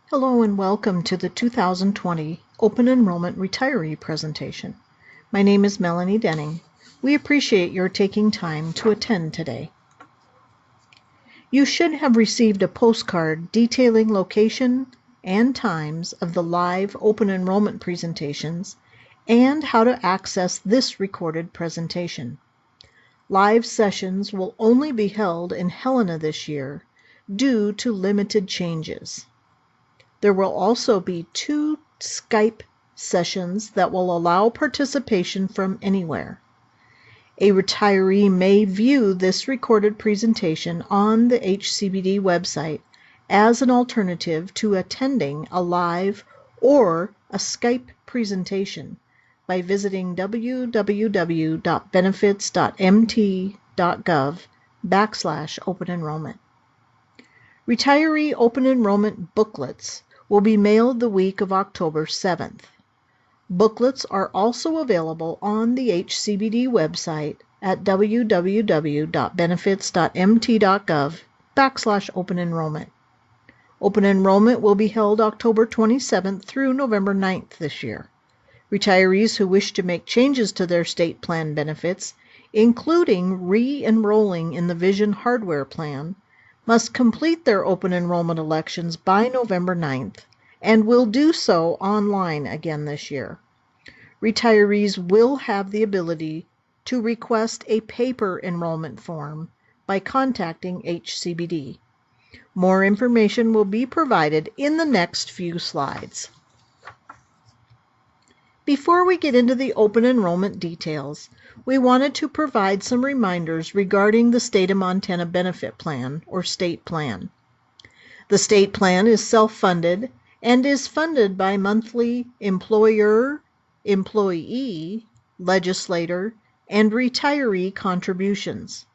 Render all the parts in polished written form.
Hello and welcome to the 2020 Open Enrollment Retiree presentation. My name is Melanie Denning. We appreciate your taking time to attend today. You should have received a postcard detailing location and times of the live open enrollment presentations and how to access this recorded presentation. Live sessions will only be held in Helena this year due to limited changes. There will also be 2 Skype sessions that will allow participation from anywhere. A retiree may view this recorded presentation on the HCBD website as an alternative to attending a live or a Skype presentation by visiting www.benefits.mt.gov/open enrollment. Retiree open enrollment booklets will be mailed the week of October 7th. Booklets are also available on the HCBD website at www.benefits.mt.gov/open enrollment. Open enrollment will be held October 27th through November 9th this year. Retirees who wish to make changes to their state plan benefits, including re-enrolling in the Vision hardware plan, must complete their open enrollment elections by November 9th and will do so online again this year. Retirees will have the ability to request a paper enrollment form by contacting HCBD. More information will be provided in the next few slides. Before we get into the open enrollment details, we wanted to provide some reminders regarding the State of Montana Benefit Plan, or State Plan. The State Plan is self-funded and is funded by monthly employer, employee, legislator, and retiree contributions.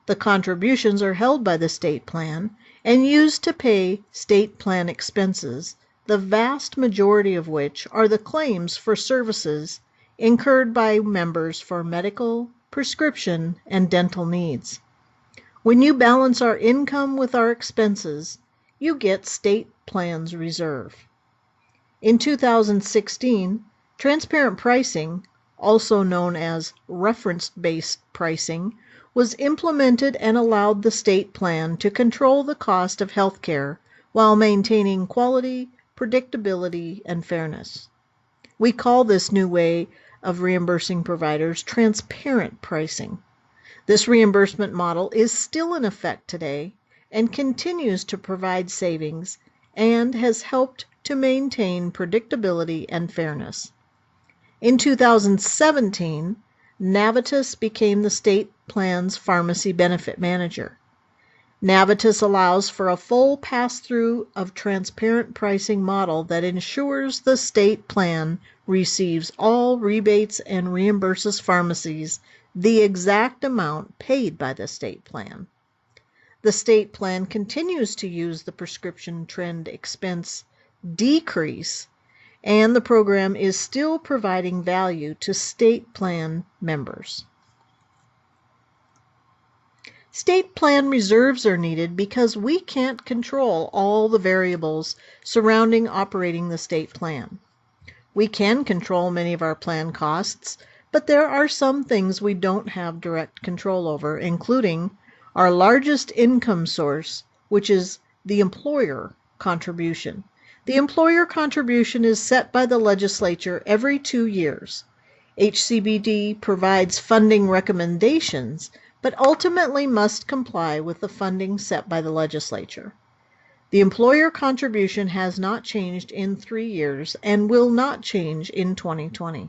The contributions are held by the State Plan and used to pay State Plan expenses, the vast majority of which are the claims for services incurred by members for medical, prescription, and dental needs. When you balance our income with our expenses, you get State Plan's reserve. In 2016, transparent pricing, also known as reference-based pricing, was implemented and allowed the State Plan to control the cost of health care while maintaining quality, predictability, and fairness. We call this new way of reimbursing providers transparent pricing. This reimbursement model is still in effect today and continues to provide savings and has helped to maintain predictability and fairness. In 2017, Navitus became the State Plan's pharmacy benefit manager. Navitus allows for a full pass-through of transparent pricing model that ensures the State Plan receives all rebates and reimburses pharmacies the exact amount paid by the State Plan. The State Plan continues to use the prescription trend expense decrease, and the program is still providing value to State Plan members. State Plan reserves are needed because we can't control all the variables surrounding operating the State Plan. We can control many of our plan costs, but there are some things we don't have direct control over, including our largest income source, which is the employer contribution. The employer contribution is set by the legislature every 2 years. HCBD provides funding recommendations, but ultimately must comply with the funding set by the legislature. The employer contribution has not changed in 3 years and will not change in 2020.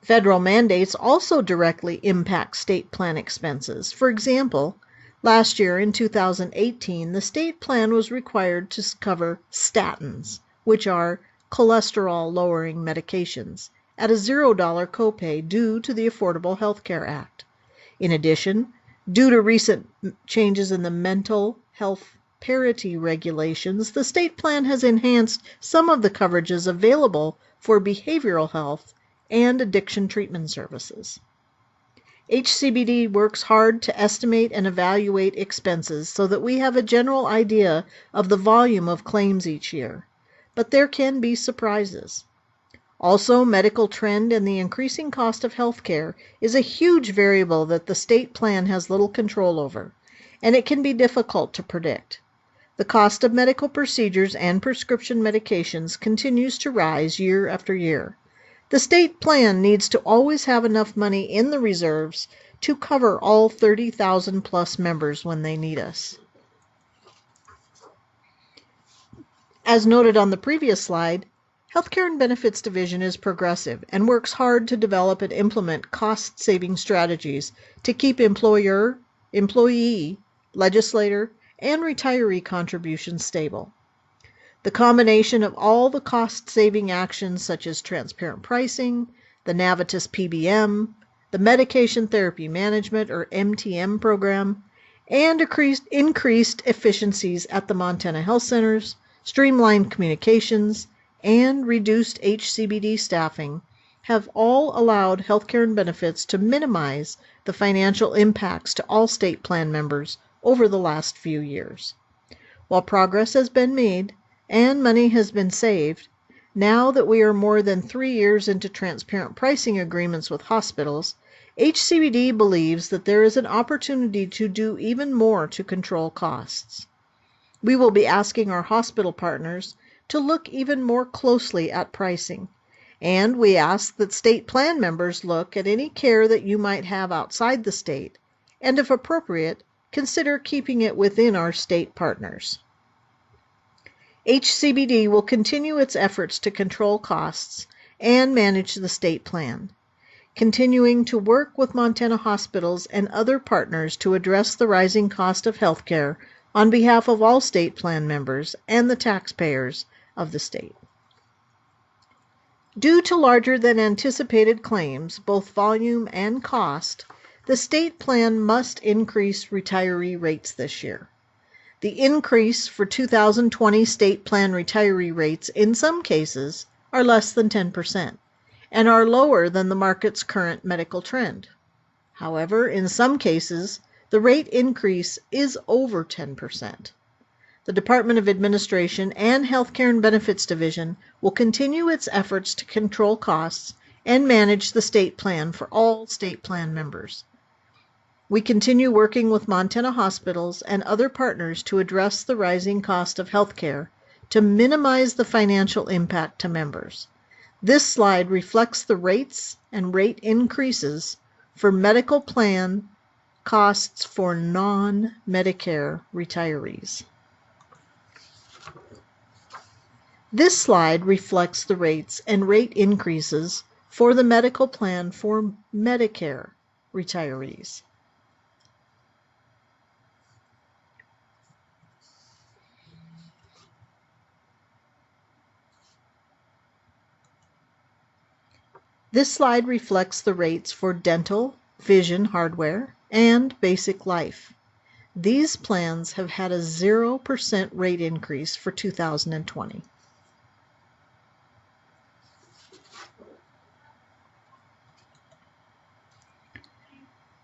Federal mandates also directly impact State Plan expenses. For example, last year in 2018, the State Plan was required to cover statins, which are cholesterol-lowering medications, at a $0 copay due to the Affordable Health Care Act. In addition, due to recent changes in the mental health parity regulations, the State Plan has enhanced some of the coverages available for behavioral health and addiction treatment services. HCBD works hard to estimate and evaluate expenses so that we have a general idea of the volume of claims each year, but there can be surprises. Also, medical trend and the increasing cost of health care is a huge variable that the state plan has little control over, and it can be difficult to predict. The cost of medical procedures and prescription medications continues to rise year after year. The state plan needs to always have enough money in the reserves to cover all 30,000 plus members when they need us. As noted on the previous slide, Healthcare and Benefits Division is progressive and works hard to develop and implement cost-saving strategies to keep employer, employee, legislator, and retiree contributions stable. The combination of all the cost-saving actions such as transparent pricing, the Navitus PBM, the Medication Therapy Management or MTM program, and increased efficiencies at the Montana Health Centers, streamlined communications, and reduced HCBD staffing have all allowed Healthcare and Benefits to minimize the financial impacts to all state plan members over the last few years. While progress has been made and money has been saved, now that we are more than 3 years into transparent pricing agreements with hospitals, HCBD believes that there is an opportunity to do even more to control costs. We will be asking our hospital partners to look even more closely at pricing, and we ask that state plan members look at any care that you might have outside the state, and if appropriate, consider keeping it within our state partners. HCBD will continue its efforts to control costs and manage the state plan, continuing to work with Montana hospitals and other partners to address the rising cost of health care on behalf of all state plan members and the taxpayers of the state. Due to larger than anticipated claims, both volume and cost, the state plan must increase retiree rates this year. The increase for 2020 state plan retiree rates in some cases are less than 10% and are lower than the market's current medical trend. However, in some cases, the rate increase is over 10%. The Department of Administration and Healthcare and Benefits Division will continue its efforts to control costs and manage the state plan for all state plan members. We continue working with Montana hospitals and other partners to address the rising cost of health care to minimize the financial impact to members. This slide reflects the rates and rate increases for medical plan costs for non-Medicare retirees. This slide reflects the rates and rate increases for the medical plan for Medicare retirees. This slide reflects the rates for dental, vision hardware, and basic life. These plans have had a 0% rate increase for 2020.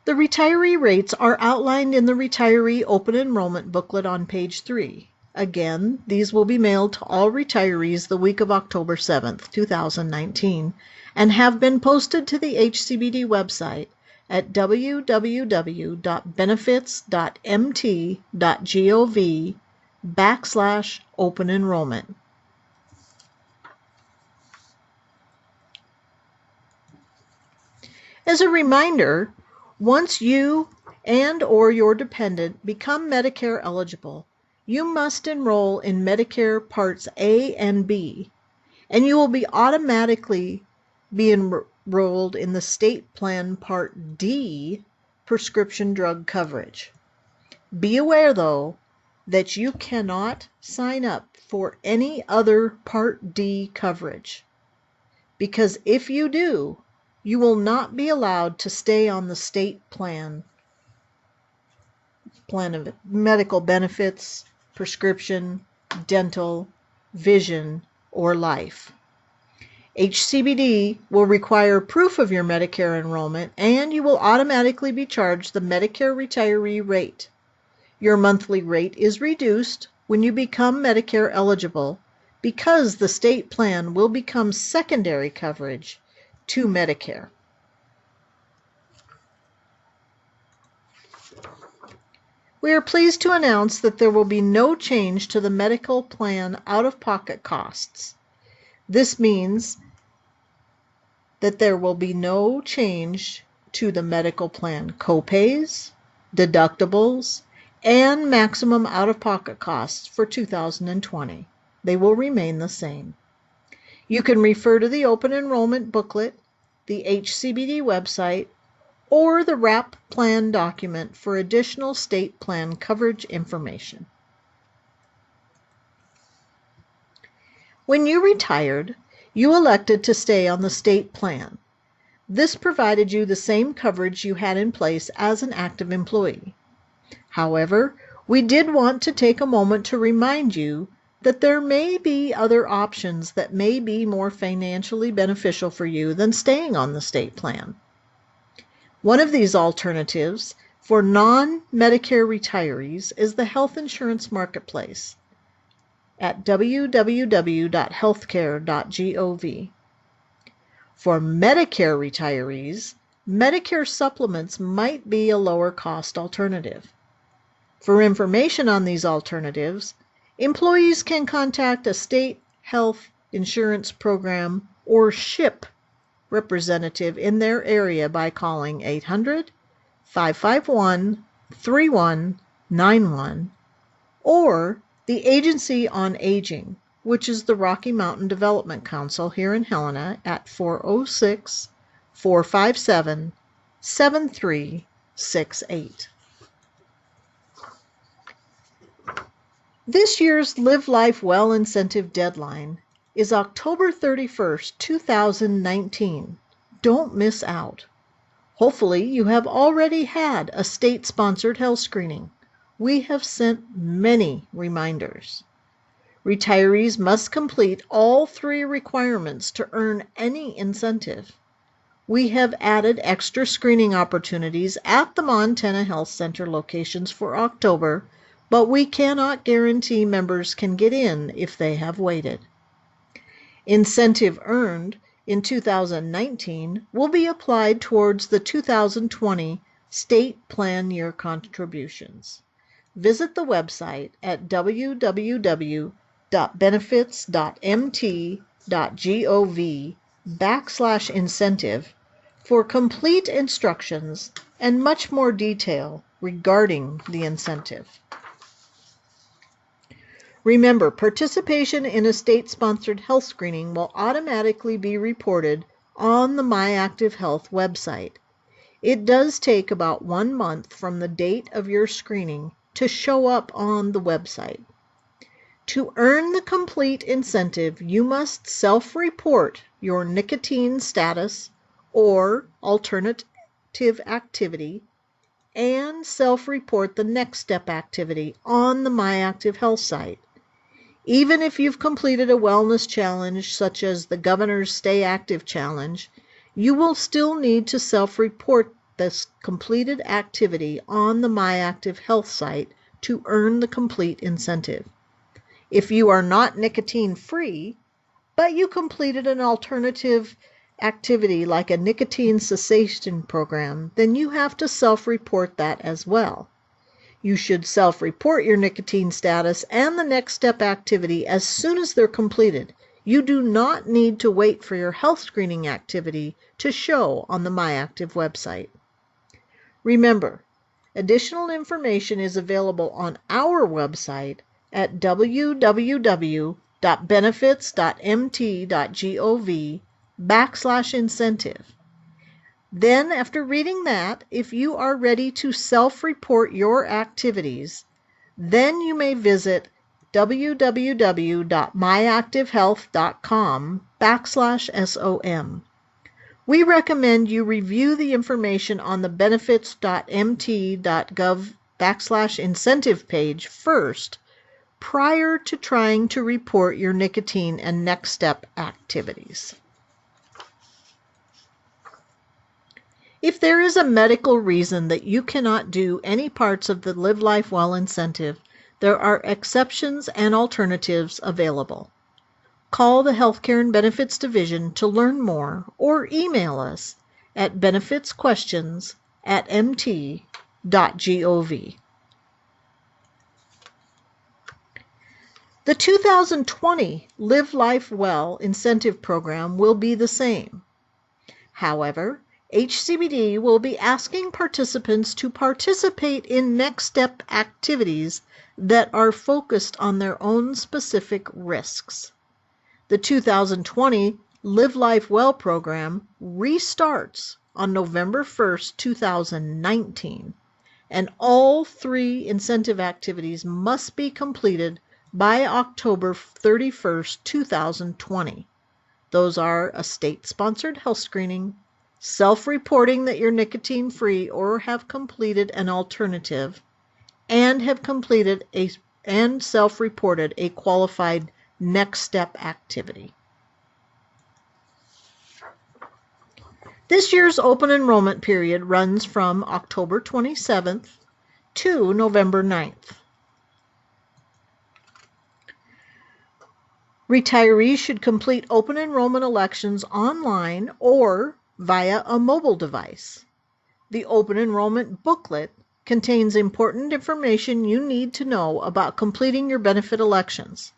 The retiree rates are outlined in the Retiree Open Enrollment booklet on page 3. Again, these will be mailed to all retirees the week of October 7th, 2019, and have been posted to the HCBD website at www.benefits.mt.gov/open enrollment. As a reminder, once you and/or your dependent become Medicare eligible, you must enroll in Medicare Parts A and B, and you will be automatically enrolled in the state plan Part D prescription drug coverage. Be aware, though, that you cannot sign up for any other Part D coverage, because if you do, you will not be allowed to stay on the state plan of medical benefits, prescription, dental, vision, or life. HCBD will require proof of your Medicare enrollment, and you will automatically be charged the Medicare retiree rate. Your monthly rate is reduced when you become Medicare eligible because the state plan will become secondary coverage to Medicare. We are pleased to announce that there will be no change to the medical plan out-of-pocket costs. This means that there will be no change to the medical plan copays, deductibles, and maximum out-of-pocket costs for 2020. They will remain the same. You can refer to the open enrollment booklet, the HCBD website, or the WRAP plan document for additional state plan coverage information. When you retired, you elected to stay on the state plan. This provided you the same coverage you had in place as an active employee. However, we did want to take a moment to remind you that there may be other options that may be more financially beneficial for you than staying on the state plan. One of these alternatives for non-Medicare retirees is the health insurance marketplace at www.healthcare.gov. For Medicare retirees, Medicare supplements might be a lower cost alternative. For information on these alternatives, employees can contact a state health insurance program or SHIP representative in their area by calling 800-551-3191 or the Agency on Aging, which is the Rocky Mountain Development Council here in Helena at 406-457-7368. This year's Live Life Well incentive deadline is October 31st, 2019. Don't miss out. Hopefully, you have already had a state-sponsored health screening. We have sent many reminders. Retirees must complete all 3 requirements to earn any incentive. We have added extra screening opportunities at the Montana Health Center locations for October, but we cannot guarantee members can get in if they have waited. Incentive earned in 2019 will be applied towards the 2020 state plan year contributions. Visit the website at www.benefits.mt.gov/incentive for complete instructions and much more detail regarding the incentive. Remember, participation in a state-sponsored health screening will automatically be reported on the MyActiveHealth website. It does take about 1 month from the date of your screening to show up on the website. To earn the complete incentive, you must self-report your nicotine status or alternative activity and self-report the next step activity on the MyActiveHealth site. Even if you've completed a wellness challenge such as the Governor's Stay Active Challenge, you will still need to self-report this completed activity on the MyActiveHealth site to earn the complete incentive. If you are not nicotine-free, but you completed an alternative activity like a nicotine cessation program, then you have to self-report that as well. You should self-report your nicotine status and the next step activity as soon as they're completed. You do not need to wait for your health screening activity to show on the MyActive website. Remember, additional information is available on our website at www.benefits.mt.gov/incentive. Then, after reading that, if you are ready to self-report your activities, then you may visit www.myactivehealth.com/SOM. We recommend you review the information on the benefits.mt.gov/incentive page first prior to trying to report your nicotine and next step activities. If there is a medical reason that you cannot do any parts of the Live Life Well incentive, there are exceptions and alternatives available. Call the Healthcare and Benefits Division to learn more or email us at benefitsquestions@mt.gov. The 2020 Live Life Well incentive program will be the same. However, HCBD will be asking participants to participate in next step activities that are focused on their own specific risks. The 2020 Live Life Well program restarts on November 1st, 2019, and all 3 incentive activities must be completed by October 31st, 2020. Those are a state-sponsored health screening, self-reporting that you're nicotine-free or have completed an alternative, and have completed and self-reported a qualified next step activity. This year's open enrollment period runs from October 27th to November 9th. Retirees should complete open enrollment elections online or via a mobile device. The open enrollment booklet contains important information you need to know about completing your benefit elections,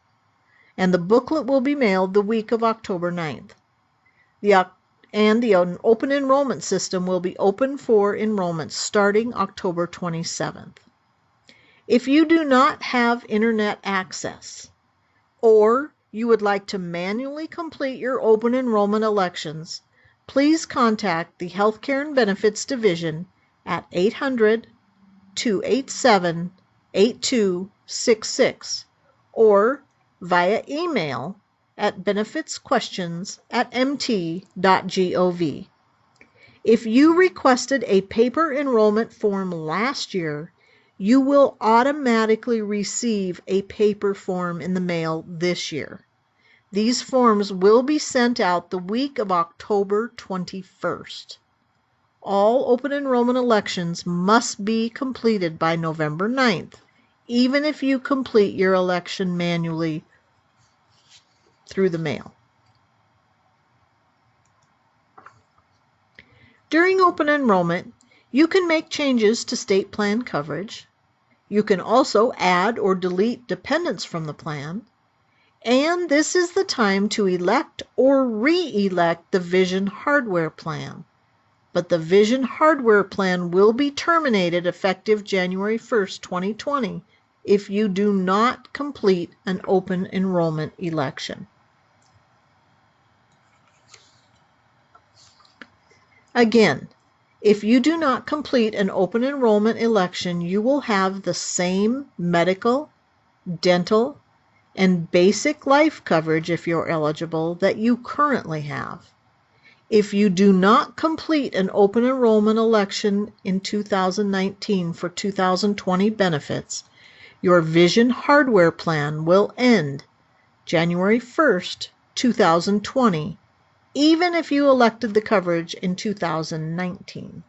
and the booklet will be mailed the week of October 9th. The open enrollment system will be open for enrollment starting October 27th. If you do not have internet access, or you would like to manually complete your open enrollment elections, please contact the Healthcare and Benefits Division at 800-287-8266 or via email at benefitsquestions@mt.gov. If you requested a paper enrollment form last year, you will automatically receive a paper form in the mail this year. These forms will be sent out the week of October 21st. All open enrollment elections must be completed by November 9th, even if you complete your election manually through the mail. During open enrollment, you can make changes to state plan coverage. You can also add or delete dependents from the plan. And this is the time to elect or re-elect the Vision Hardware Plan. But the Vision Hardware Plan will be terminated effective January 1st, 2020 if you do not complete an open enrollment election. Again, if you do not complete an open enrollment election, you will have the same medical, dental, and basic life coverage, if you're eligible, that you currently have. If you do not complete an open enrollment election in 2019 for 2020 benefits, your Vision Hardware Plan will end January 1st, 2020, even if you elected the coverage in 2019.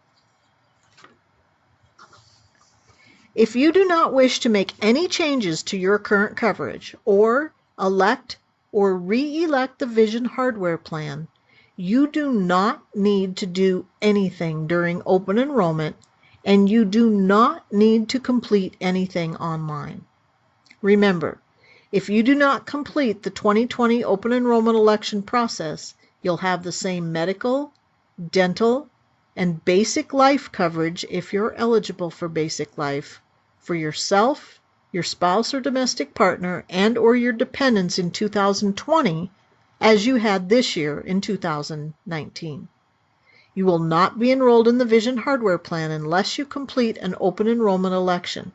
If you do not wish to make any changes to your current coverage or elect or re-elect the Vision Hardware Plan, you do not need to do anything during open enrollment, and you do not need to complete anything online. Remember, if you do not complete the 2020 open enrollment election process, you'll have the same medical, dental, and basic life coverage if you're eligible for basic life for yourself, your spouse or domestic partner, and or your dependents in 2020 as you had this year in 2019. You will not be enrolled in the Vision Hardware Plan unless you complete an open enrollment election.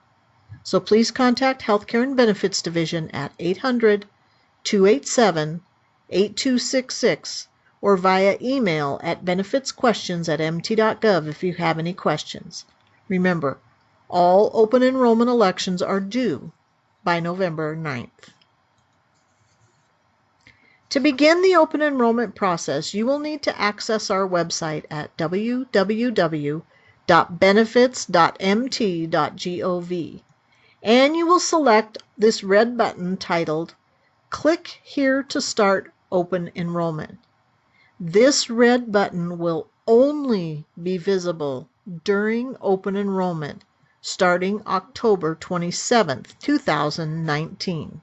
So please contact Healthcare and Benefits Division at 800-287-8266 or via email at benefitsquestions@mt.gov if you have any questions. Remember, all open enrollment elections are due by November 9th. To begin the open enrollment process, you will need to access our website at www.benefits.mt.gov, and you will select this red button titled Click here to start open enrollment. This red button will only be visible during open enrollment starting October 27th, 2019.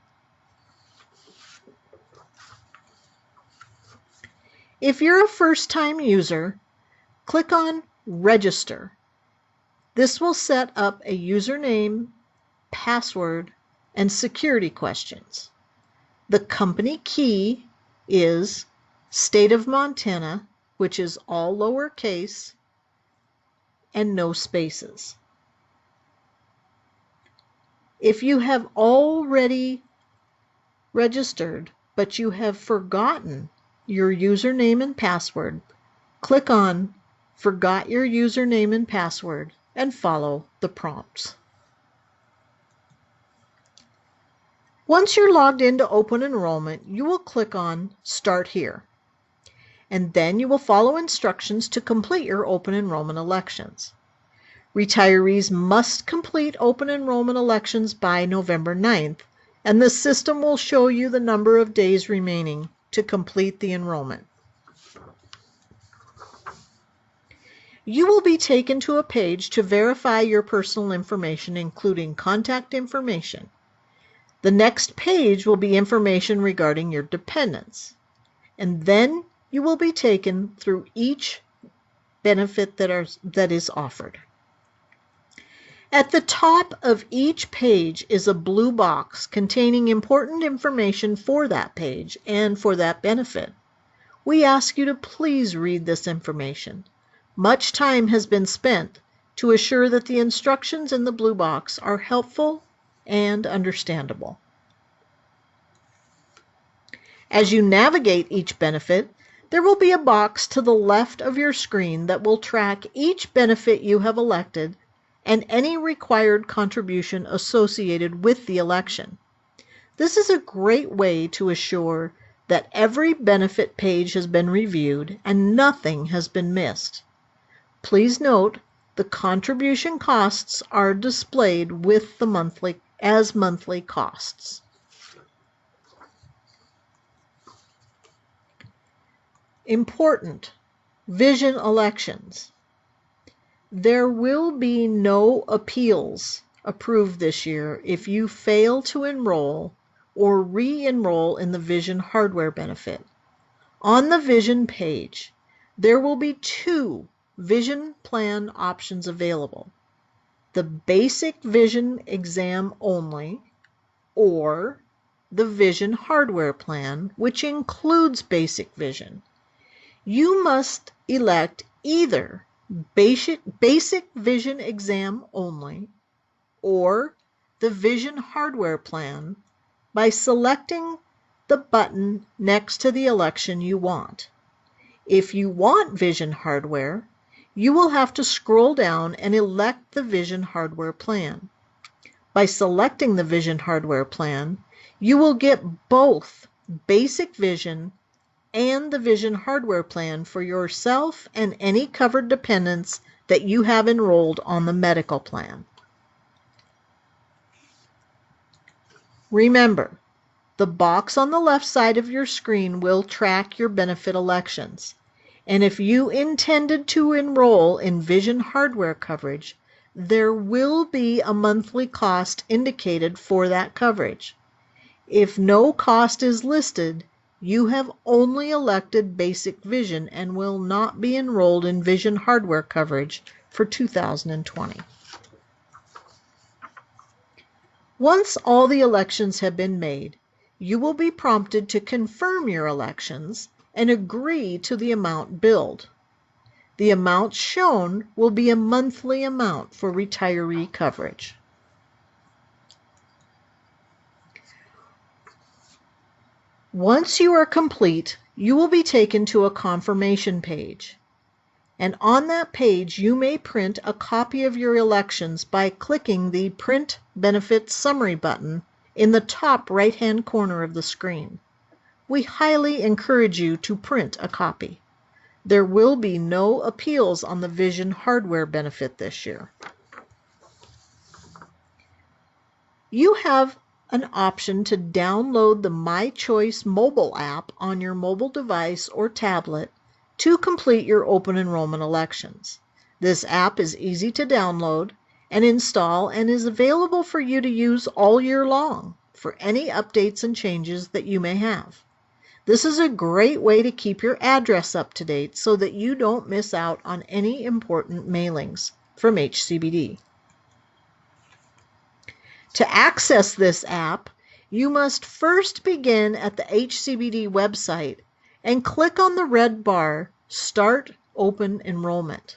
If you're a first-time user, click on Register. This will set up a username, password, and security questions. The company key is State of Montana, which is all lowercase and no spaces. If you have already registered, but you have forgotten your username and password, click on Forgot Your Username and Password and follow the prompts. Once you're logged into open enrollment, you will click on Start Here, and then you will follow instructions to complete your open enrollment elections. Retirees must complete open enrollment elections by November 9th, and the system will show you the number of days remaining to complete the enrollment. You will be taken to a page to verify your personal information, including contact information. The next page will be information regarding your dependents, and then you will be taken through each benefit that is offered. At the top of each page is a blue box containing important information for that page and for that benefit. We ask you to please read this information. Much time has been spent to assure that the instructions in the blue box are helpful and understandable. As you navigate each benefit, there will be a box to the left of your screen that will track each benefit you have elected and any required contribution associated with the election. This is a great way to assure that every benefit page has been reviewed and nothing has been missed. Please note the contribution costs are displayed with the monthly costs. Important: vision elections. There will be no appeals approved this year if you fail to enroll or re-enroll in the vision hardware benefit. On the vision page, there will be two vision plan options available: the basic vision exam only, or the vision hardware plan, which includes basic vision. You must elect either basic vision exam only or the vision hardware plan by selecting the button next to the election you want. If you want vision hardware, you will have to scroll down and elect the vision hardware plan. By selecting the vision hardware plan, you will get both basic vision and the vision hardware plan for yourself and any covered dependents that you have enrolled on the medical plan. Remember, the box on the left side of your screen will track your benefit elections, and if you intended to enroll in vision hardware coverage, there will be a monthly cost indicated for that coverage. If no cost is listed, you have only elected basic vision and will not be enrolled in vision hardware coverage for 2020. Once all the elections have been made, you will be prompted to confirm your elections and agree to the amount billed. The amount shown will be a monthly amount for retiree coverage. Once you are complete, you will be taken to a confirmation page. And on that page, you may print a copy of your elections by clicking the Print Benefits Summary button in the top right-hand corner of the screen. we highly encourage you to print a copy. There will be no appeals on the Vision hardware benefit this year. You have an option to download the My Choice mobile app on your mobile device or tablet to complete your open enrollment elections. This app is easy to download and install and is available for you to use all year long for any updates and changes that you may have. This is a great way to keep your address up to date so that you don't miss out on any important mailings from HCBD. To access this app, you must first begin at the HCBD website and click on the red bar, Start Open Enrollment.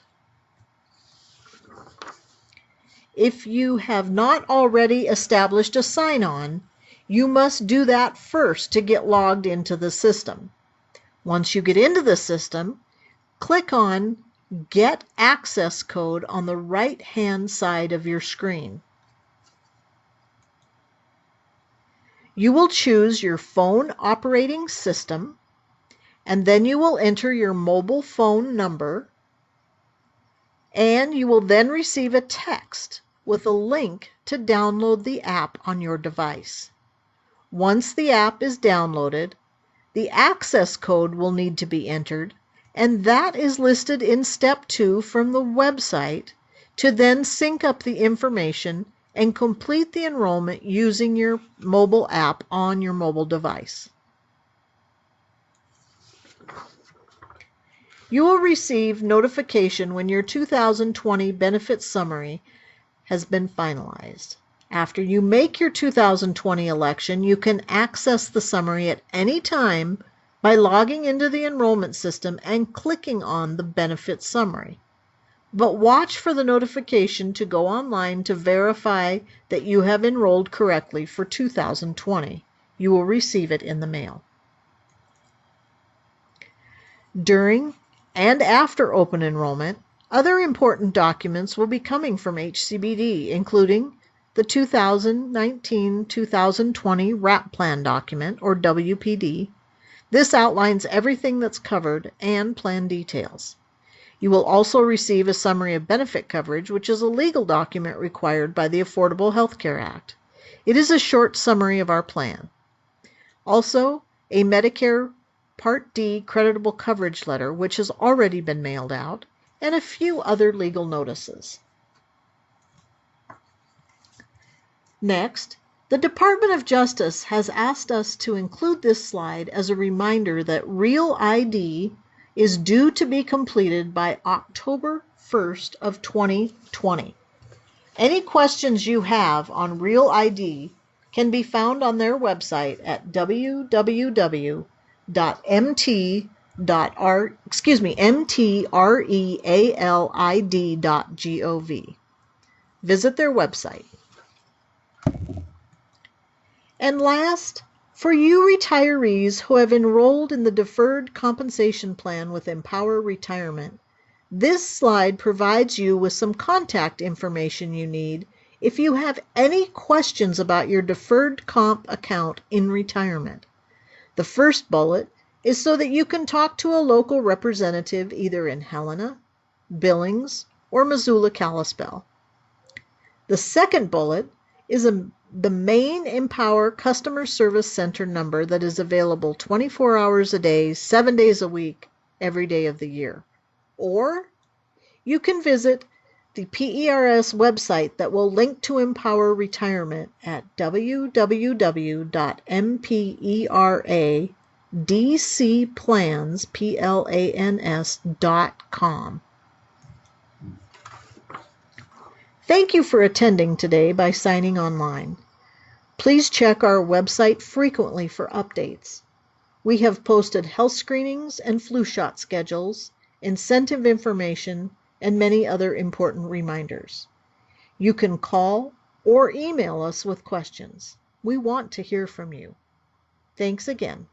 If you have not already established a sign-on, you must do that first to get logged into the system. Once you get into the system, click on Get Access Code on the right-hand side of your screen. You will choose your phone operating system, and then you will enter your mobile phone number, and you will then receive a text with a link to download the app on your device. Once the app is downloaded, the access code will need to be entered, and that is listed in Step 2 from the website to then sync up the information and complete the enrollment using your mobile app on your mobile device. You will receive notification when your 2020 benefit summary has been finalized. After you make your 2020 election, you can access the summary at any time by logging into the enrollment system and clicking on the benefit summary. But watch for the notification to go online to verify that you have enrolled correctly for 2020. You will receive it in the mail. During and after open enrollment, other important documents will be coming from HCBD, including the 2019-2020 WRAP Plan document, or WPD. This outlines everything that's covered and plan details. You will also receive a summary of benefit coverage, which is a legal document required by the Affordable Health Care Act. It is a short summary of our plan. Also, a Medicare Part D creditable coverage letter, which has already been mailed out, and a few other legal notices. Next, the Department of Justice has asked us to include this slide as a reminder that Real ID is due to be completed by October 1st of 2020. Any questions you have on Real ID can be found on their website at mtrealid.gov. Visit their website. And last, for you retirees who have enrolled in the Deferred Compensation Plan with Empower Retirement, this slide provides you with some contact information you need if you have any questions about your deferred comp account in retirement. The first bullet is so that you can talk to a local representative either in Helena, Billings, or Missoula-Kalispell. The second bullet is the main Empower Customer Service Center number that is available 24 hours a day, 7 days a week, every day of the year. Or you can visit the PERS website that will link to Empower Retirement at www.mperadcplans.com. Thank you for attending today by signing online. Please check our website frequently for updates. We have posted health screenings and flu shot schedules, incentive information, and many other important reminders. You can call or email us with questions. We want to hear from you. Thanks again.